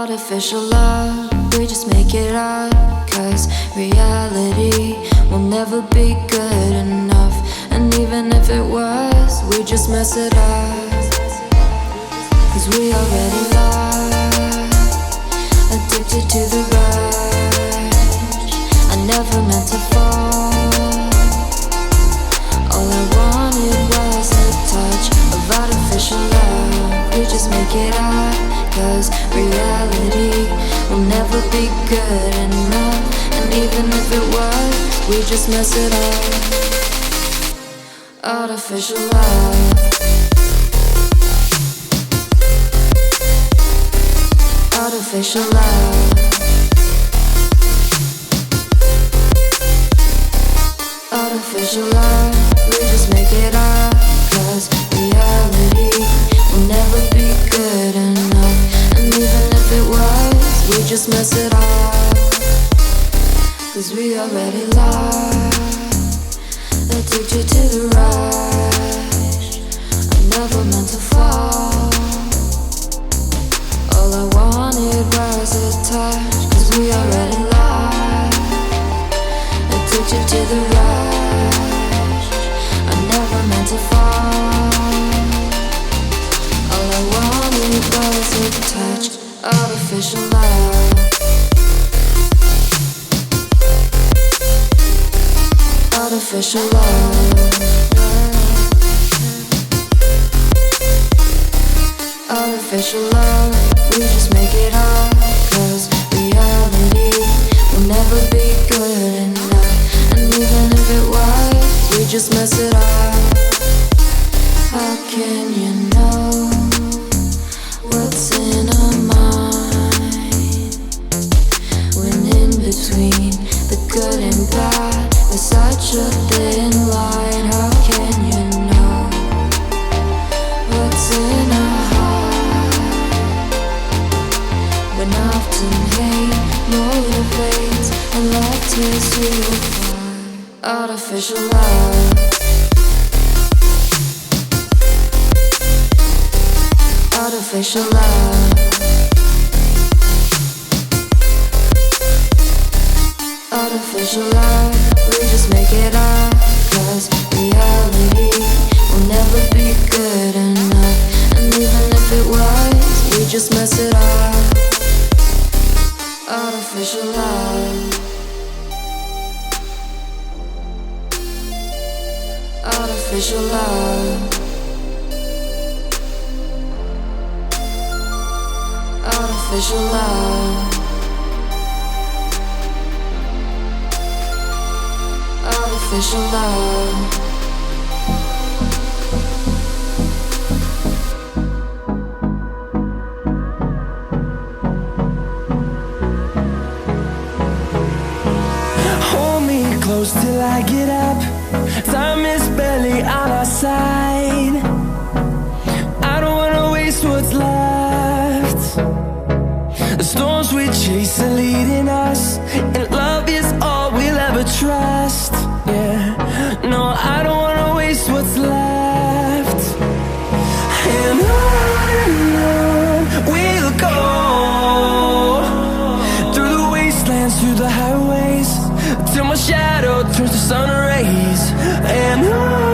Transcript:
Artificial love, we just make it up, 'cause reality will never be good enough. And even if it was, we just mess it up, 'cause we already lost, addicted to the rush. I never meant to fall. All I wanted was a touch of artificial love. We just make it up, 'cause reality will never be good enough. And even if it was, we just mess it up. Artificial love. Artificial love. Artificial love. We just make it up, 'cause reality will never be good enough. And even if it was, we just mess it up, 'cause we already lost, addicted to the rush. I never meant to fall. All I wanted was a touch, 'cause we already lost, addicted to the rush. I never meant to fall. All I wanted was a touch. Artificial love. Artificial love. Artificial love. We just make it up, 'cause reality will never be good enough. And even if it was, we just mess it up. How can you know what's in our mind, when in between the good and bad there's such a thin line? How can you know what's in our heart, when often hate motivates and love tears you apart? Artificial love. Artificial love. Artificial love. We just make it up, 'cause reality will never be good enough. And even if it was, we just mess it up. Artificial love. Artificial love. Artificial love. Artificial love. Hold me close till I get up. Time is barely on our side. I don't wanna waste what's left. The storms we chase are leading us, and love is all we'll ever trust. Yeah, no, I don't wanna waste what's left. And on we'll go, through the wastelands, through the highways, till my shadow turns to sun rays. And on